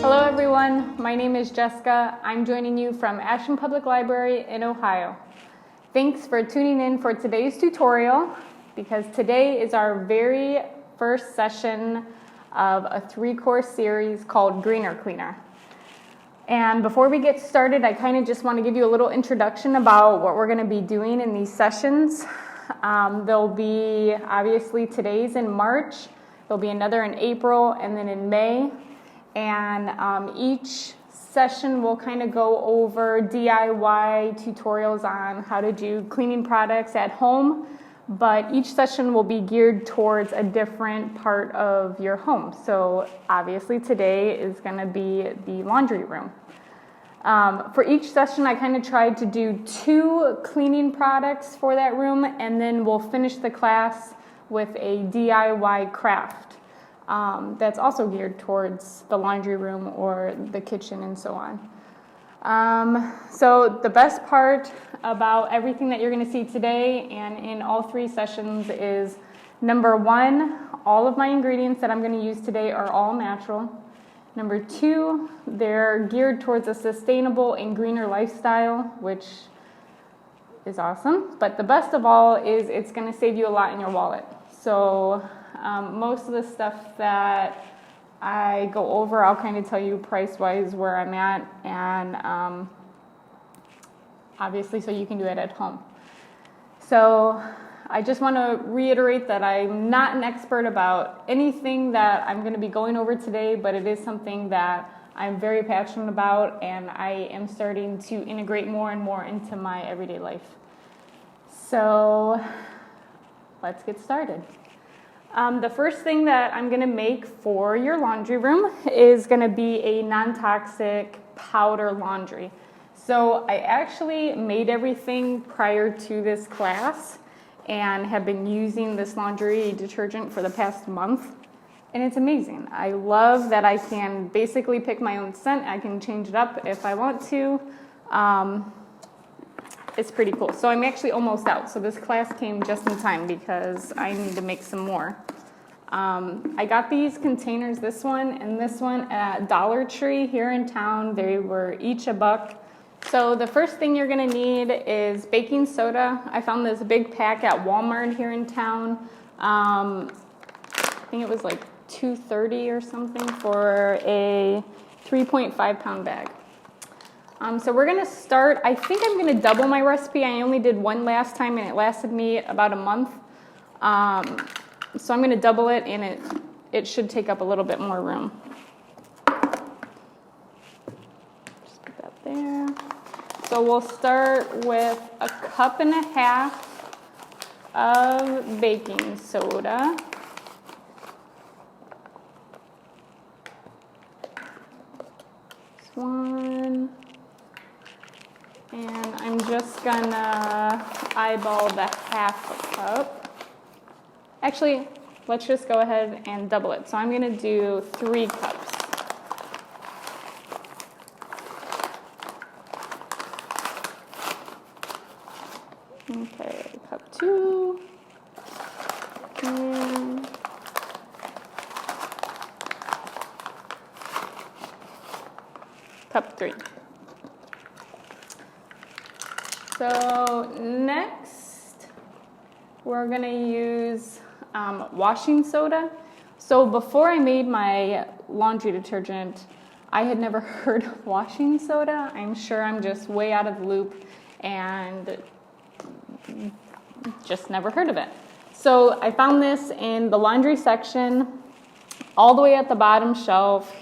Hello everyone, my name is Jessica. I'm joining you from Ashland Public Library in Ohio. Thanks for tuning in for today's tutorial because today is our very first session of a 3-course series called Greener Cleaner. And before we get started, I kind of just want to give you a little introduction about what we're going to be doing in these sessions. There'll be, obviously today's in March, there'll be another in April, and then in May. And each session will kind of go over DIY tutorials on how to do cleaning products at home, but each session will be geared towards a different part of your home. So obviously today is going to be the laundry room. For each session, I kind of tried to do 2 cleaning products for that room, and then we'll finish the class with a DIY craft. That's also geared towards the laundry room or the kitchen and so on. So the best part about everything that you're going to see today and in all 3 sessions is, number 1, all of my ingredients that I'm going to use today are all natural. Number 2, they're geared towards a sustainable and greener lifestyle, which is awesome. But the best of all is it's going to save you a lot in your wallet. So most of the stuff that I go over, I'll kind of tell you price-wise where I'm at, and obviously so you can do it at home. So I just want to reiterate that I'm not an expert about anything that I'm going to be going over today, but it is something that I'm very passionate about, and I am starting to integrate more and more into my everyday life. So let's get started. The first thing that I'm going to make for your laundry room is going to be a non-toxic powder laundry. So I actually made everything prior to this class and have been using this laundry detergent for the past month, and it's amazing. I love that I can basically pick my own scent. I can change it up if I want to. It's pretty cool. So I'm actually almost out. So this class came just in time because I need to make some more. I got these containers, this one and this one, at Dollar Tree here in town. They were each $1. So the first thing you're going to need is baking soda. I found this big pack at Walmart here in town. I think it was like $2.30 or something for a 3.5 pound bag. So we're going to start, I think I'm going to double my recipe. I only did one last time and it lasted me about a month. So I'm going to double it, and it should take up a little bit more room. Just put that there. So we'll start with 1.5 cups of baking soda. This one. And I'm just gonna eyeball the 1/2 cup. Actually, let's just go ahead and double it. So I'm gonna do 3 cups. Okay, cup 2. And cup 3. So next, we're going to use washing soda. So before I made my laundry detergent, I had never heard of washing soda. I'm sure I'm just way out of the loop and just never heard of it. So I found this in the laundry section, all the way at the bottom shelf.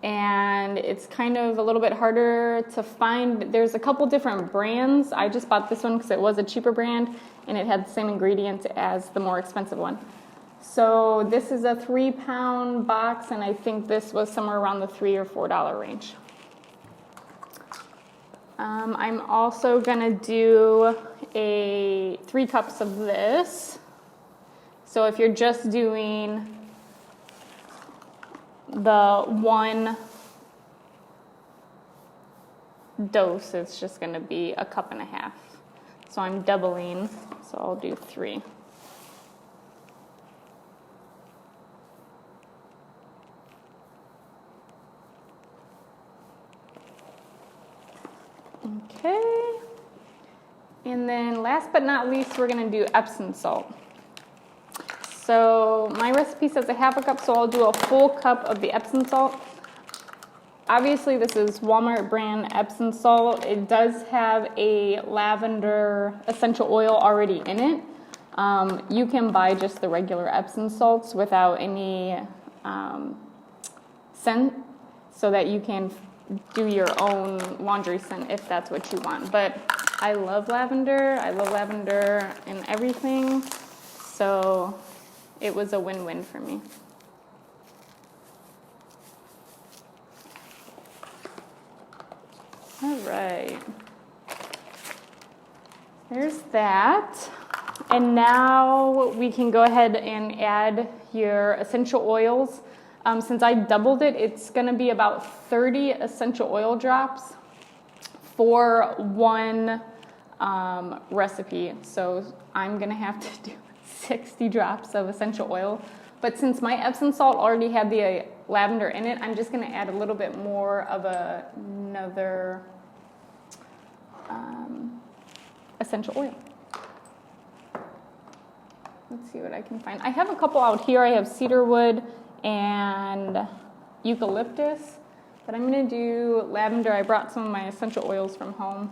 And it's kind of a little bit harder to find. There's a couple different brands. I just bought this one because it was a cheaper brand and it had the same ingredients as the more expensive one. So this is a 3-pound box, and I think this was somewhere around the $3 or $4 range. I'm also gonna do 3 cups of this. So if you're just doing the 1 dose, it's just going to be 1.5 cups. So I'm doubling, so I'll do 3. Okay. And then last but not least, we're gonna do Epsom salt. So my recipe says a half a cup, so I'll do a full cup of the Epsom salt. Obviously, this is Walmart brand Epsom salt. It does have a lavender essential oil already in it. You can buy just the regular Epsom salts without any scent, so that you can do your own laundry scent if that's what you want. But I love lavender. I love lavender in everything. So it was a win-win for me. All right. There's that. And now we can go ahead and add your essential oils. Since I doubled it, it's gonna be about 30 essential oil drops for one recipe. So I'm gonna have to do 60 drops of essential oil. But since my Epsom salt already had the lavender in it, I'm just gonna add a little bit more of another essential oil. Let's see what I can find. I have a couple out here. I have cedarwood and eucalyptus, but I'm gonna do lavender. I brought some of my essential oils from home.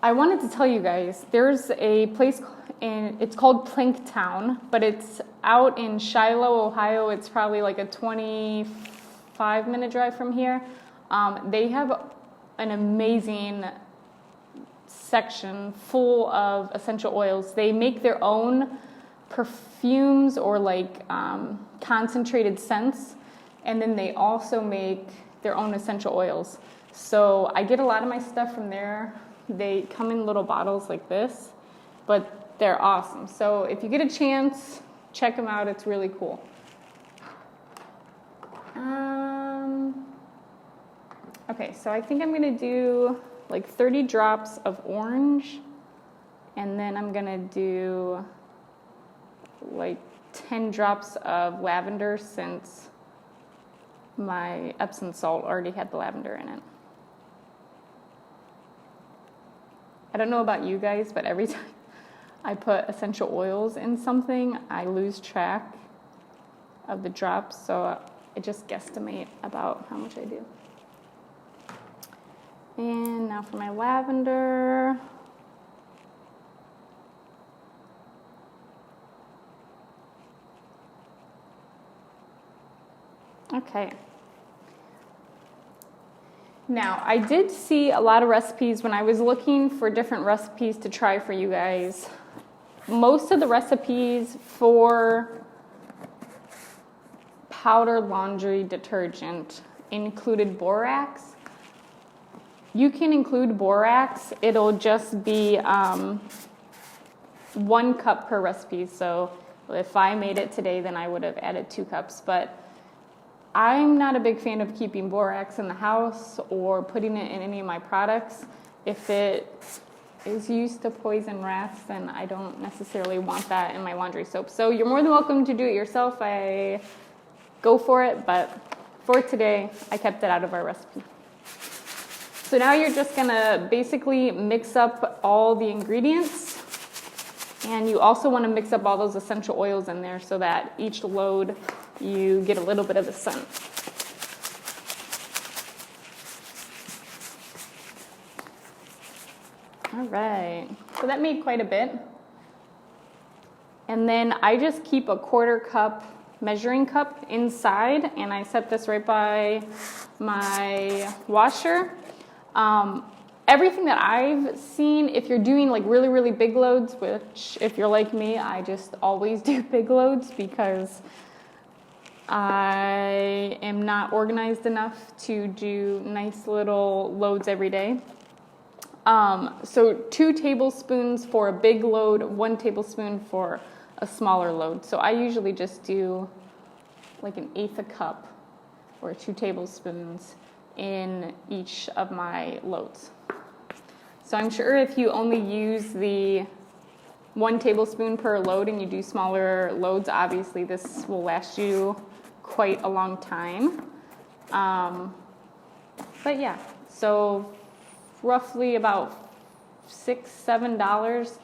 I wanted to tell you guys, there's a place it's called Planktown, but it's out in Shiloh, Ohio. It's probably like a 25-minute drive from here. They have an amazing section full of essential oils. They make their own perfumes or like concentrated scents, and then they also make their own essential oils. So I get a lot of my stuff from there. They come in little bottles like this, but they're awesome. So if you get a chance, check them out. It's really cool. Okay, so I think I'm gonna do like 30 drops of orange, and then I'm gonna do like 10 drops of lavender, since my Epsom salt already had the lavender in it. I don't know about you guys, but every time I put essential oils in something, I lose track of the drops, so I just guesstimate about how much I do. And now for my lavender. Okay. Now, I did see a lot of recipes when I was looking for different recipes to try for you guys. Most of the recipes for powder laundry detergent included borax. You can include borax. It'll just be 1 cup per recipe. So if I made it today, then I would have added 2 cups. But I'm not a big fan of keeping borax in the house or putting it in any of my products. If it is used to poison rats, then I don't necessarily want that in my laundry soap. So you're more than welcome to do it yourself. I go for it, but for today, I kept it out of our recipe. So now you're just gonna basically mix up all the ingredients, and you also wanna mix up all those essential oils in there so that each load you get a little bit of the scent. All right, so that made quite a bit. And then I just keep a 1/4 cup measuring cup inside, and I set this right by my washer. Everything that I've seen, if you're doing like really, really big loads, which if you're like me, I just always do big loads because I am not organized enough to do nice little loads every day. So 2 tablespoons for a big load, 1 tablespoon for a smaller load. So I usually just do like 1/8 a cup or 2 tablespoons in each of my loads. So I'm sure if you only use the 1 tablespoon per load and you do smaller loads, obviously this will last you quite a long time. But yeah, So roughly about $6-7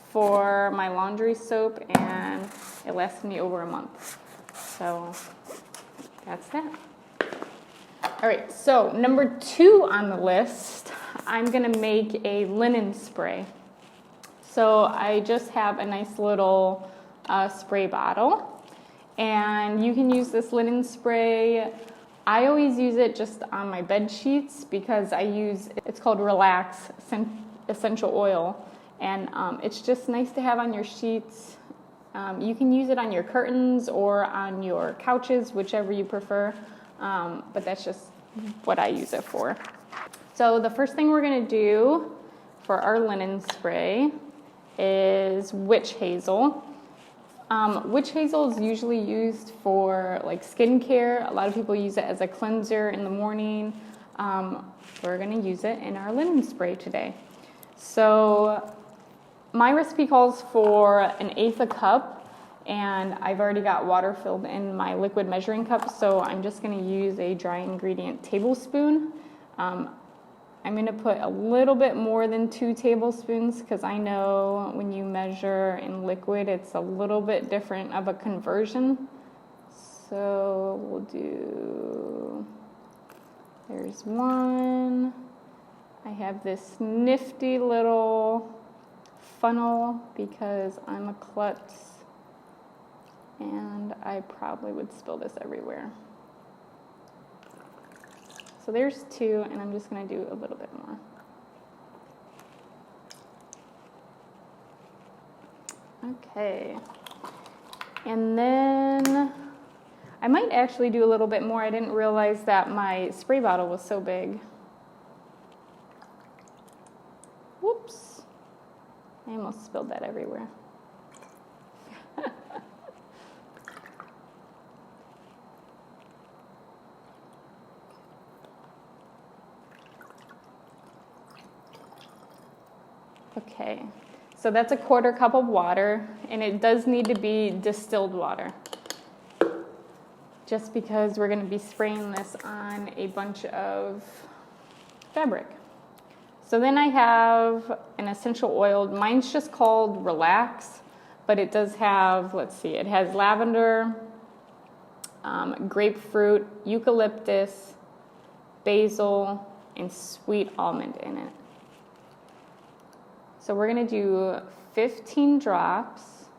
for my laundry soap, and it lasted me over a month. So that's that. All right, so number 2 on the list, I'm gonna make a linen spray. So I just have a nice little spray bottle, and you can use this linen spray. I always use it just on my bed sheets because it's called Relax Essential Oil, and it's just nice to have on your sheets. You can use it on your curtains or on your couches, whichever you prefer, but that's just what I use it for. So the first thing we're gonna do for our linen spray is witch hazel. Witch hazel is usually used for like skincare. A lot of people use it as a cleanser in the morning. We're gonna use it in our linen spray today. So my recipe calls for 1/8 a cup, and I've already got water filled in my liquid measuring cup, so I'm just gonna use a dry ingredient tablespoon. I'm gonna put a little bit more than 2 tablespoons because I know when you measure in liquid, it's a little bit different of a conversion. So we'll do, there's 1. I have this nifty little funnel because I'm a klutz and I probably would spill this everywhere. So there's 2, and I'm just gonna do a little bit more. Okay, and then I might actually do a little bit more. I didn't realize that my spray bottle was so big. Whoops, I almost spilled that everywhere. Okay, so that's a 1/4 cup of water, and it does need to be distilled water, just because we're gonna be spraying this on a bunch of fabric. So then I have an essential oil. Mine's just called Relax, but it does have, let's see, it has lavender, grapefruit, eucalyptus, basil, and sweet almond in it. So we're gonna do 15 drops.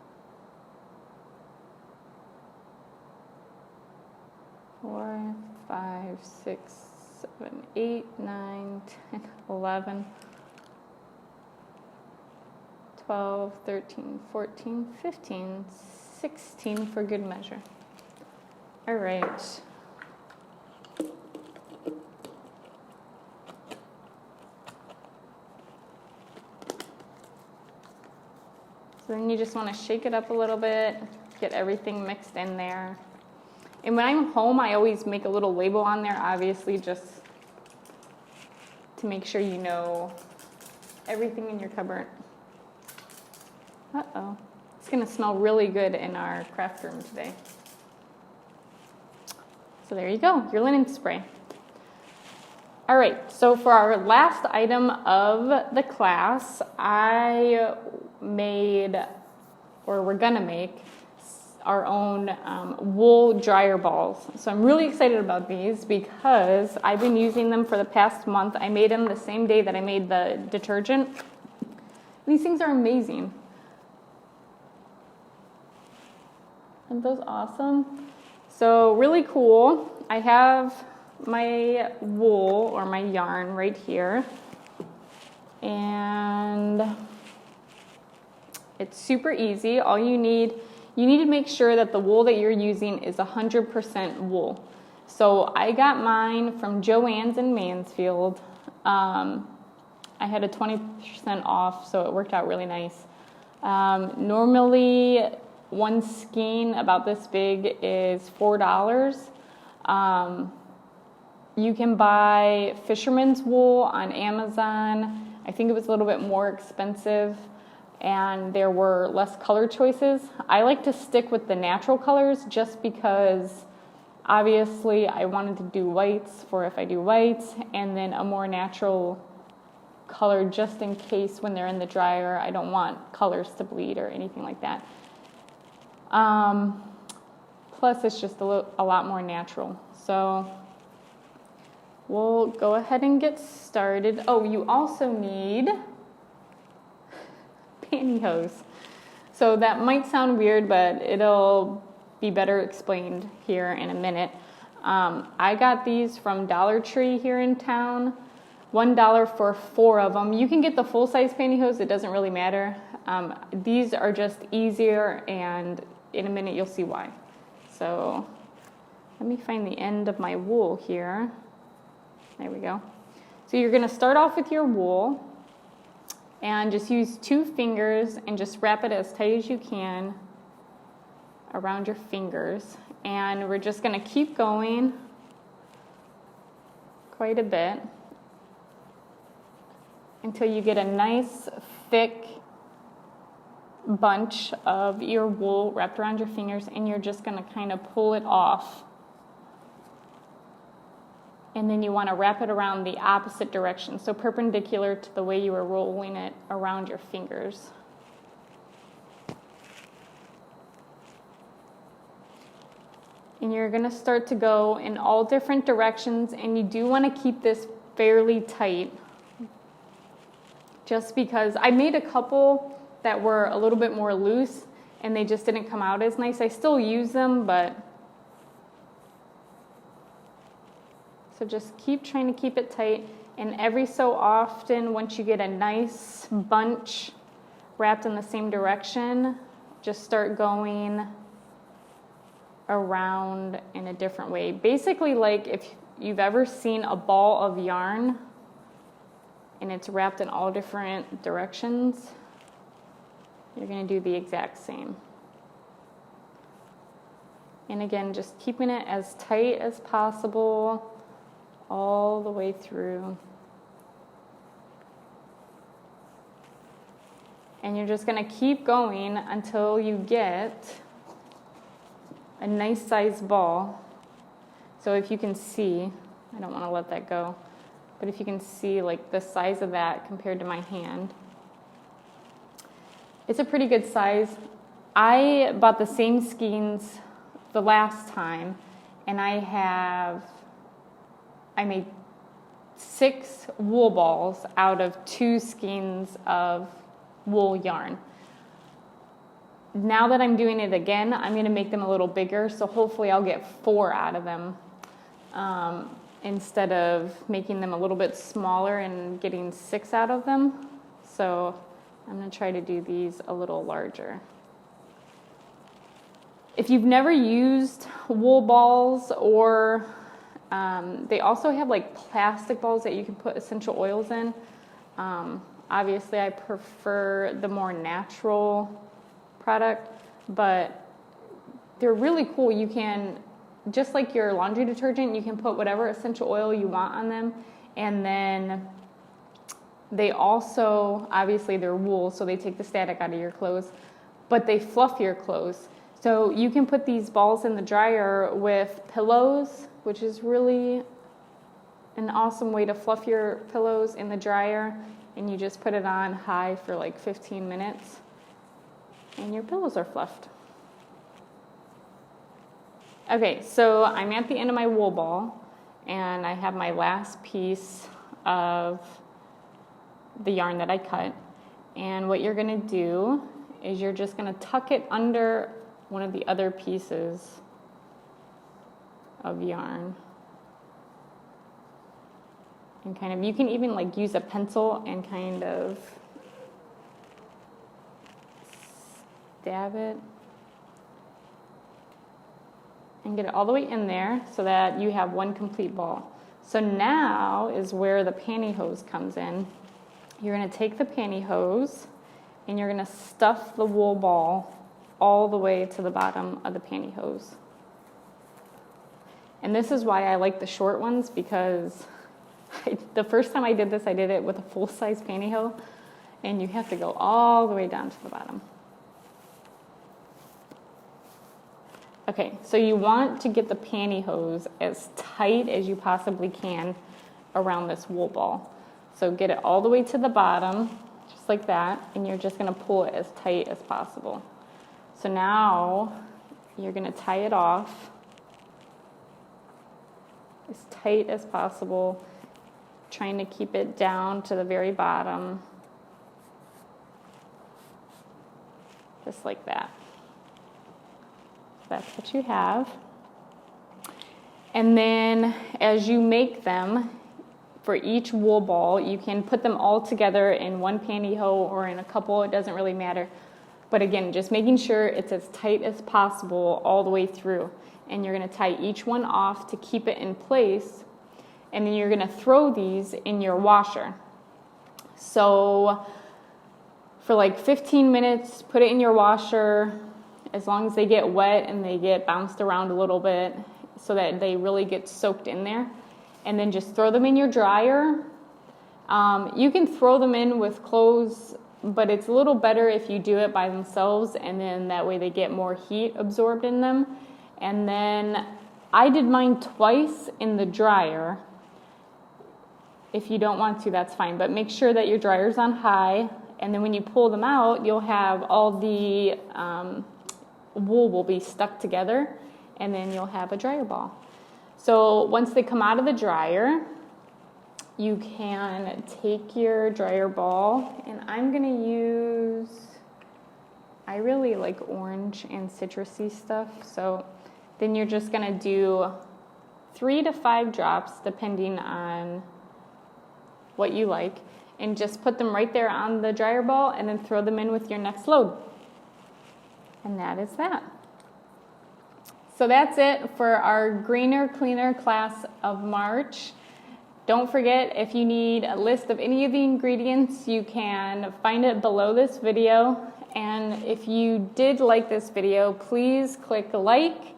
4, 5, 6, 7, 8, 9, 10, 11, 12, 13, 14, 15, 16 for good measure. All right. So then you just want to shake it up a little bit, get everything mixed in there. And when I'm home, I always make a little label on there, obviously, just to make sure you know everything in your cupboard. Uh-oh. It's going to smell really good in our craft room today. So there you go, your linen spray. All right, so for our last item of the class, we're gonna make our own wool dryer balls. So I'm really excited about these because I've been using them for the past month. I made them the same day that I made the detergent. These things are amazing. Aren't those awesome? So really cool. I have my wool or my yarn right here, and it's super easy. All you need to make sure that the wool that you're using is 100% wool. So I got mine from Joann's in Mansfield. I had a 20% off, so it worked out really nice. Normally, one skein about this big is $4. You can buy fisherman's wool on Amazon. I think it was a little bit more expensive, and there were less color choices. I like to stick with the natural colors just because Obviously, I wanted to do whites for if I do whites, and then a more natural color just in case when they're in the dryer, I don't want colors to bleed or anything like that. Plus, it's just a lot more natural. So we'll go ahead and get started. Oh, you also need pantyhose. So that might sound weird, but it'll be better explained here in a minute. I got these from Dollar Tree here in town. $1 for 4 of them. You can get the full-size pantyhose. It doesn't really matter. These are just easier, and in a minute you'll see why. So let me find the end of my wool here. There we go. So you're going to start off with your wool and just use 2 fingers and just wrap it as tight as you can around your fingers. And we're just going to keep going quite a bit until you get a nice thick bunch of your wool wrapped around your fingers, and you're just going to kind of pull it off. And then you want to wrap it around the opposite direction, so perpendicular to the way you were rolling it around your fingers. And you're going to start to go in all different directions, and you do want to keep this fairly tight, just because I made a couple that were a little bit more loose and they just didn't come out as nice. I still use them, but so just keep trying to keep it tight. And every so often, once you get a nice bunch wrapped in the same direction, just start going around in a different way. Basically, like if you've ever seen a ball of yarn and it's wrapped in all different directions, you're going to do the exact same. And again, just keeping it as tight as possible all the way through. And you're just going to keep going until you get a nice sized ball. So if you can see, I don't want to let that go, but if you can see like the size of that compared to my hand, it's a pretty good size. I bought the same skeins the last time, and I made 6 wool balls out of 2 skeins of wool yarn. Now that I'm doing it again, I'm going to make them a little bigger, so hopefully I'll get 4 out of them instead of making them a little bit smaller and getting 6 out of them. So I'm going to try to do these a little larger. If you've never used wool balls, or they also have like plastic balls that you can put essential oils in. Obviously, I prefer the more natural product, but they're really cool. You can, just like your laundry detergent, you can put whatever essential oil you want on them, and then they also, obviously they're wool, so they take the static out of your clothes, but they fluff your clothes. So you can put these balls in the dryer with pillows, which is really an awesome way to fluff your pillows in the dryer. And you just put it on high for like 15 minutes, and your pillows are fluffed. Okay, so I'm at the end of my wool ball, and I have my last piece of the yarn that I cut. And what you're going to do is you're just going to tuck it under one of the other pieces of yarn. And kind of, you can even like use a pencil and kind of stab it and get it all the way in there so that you have one complete ball. So now is where the pantyhose comes in. You're going to take the pantyhose and you're going to stuff the wool ball all the way to the bottom of the pantyhose. And this is why I like the short ones, because the first time I did this, I did it with a full-size pantyhose, and you have to go all the way down to the bottom. Okay, so you want to get the pantyhose as tight as you possibly can around this wool ball. So get it all the way to the bottom, just like that, and you're just gonna pull it as tight as possible. So now you're gonna tie it off as tight as possible, trying to keep it down to the very bottom, just like that. That's what you have. And then as you make them, for each wool ball, you can put them all together in one pantyhose or in a couple, it doesn't really matter. But again, just making sure it's as tight as possible all the way through. And you're gonna tie each one off to keep it in place. And then you're gonna throw these in your washer. So for like 15 minutes, put it in your washer, as long as they get wet and they get bounced around a little bit so that they really get soaked in there. And then just throw them in your dryer. You can throw them in with clothes, but it's a little better if you do it by themselves, and then that way they get more heat absorbed in them. And then I did mine twice in the dryer. If you don't want to, that's fine, but make sure that your dryer's on high, and then when you pull them out, you'll have all the wool will be stuck together, and then you'll have a dryer ball. So once they come out of the dryer, you can take your dryer ball, and I'm gonna use, I really like orange and citrusy stuff, so then you're just gonna do 3 to 5 drops depending on what you like, and just put them right there on the dryer ball and then throw them in with your next load. And that is that. So that's it for our Greener Cleaner class of March. Don't forget, if you need a list of any of the ingredients, you can find it below this video. And if you did like this video, please click like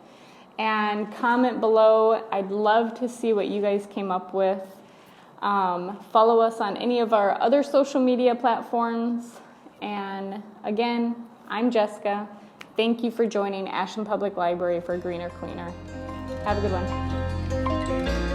and comment below. I'd love to see what you guys came up with. Follow us on any of our other social media platforms. And again, I'm Jessica. Thank you for joining Ashland Public Library for Greener Cleaner. Have a good one.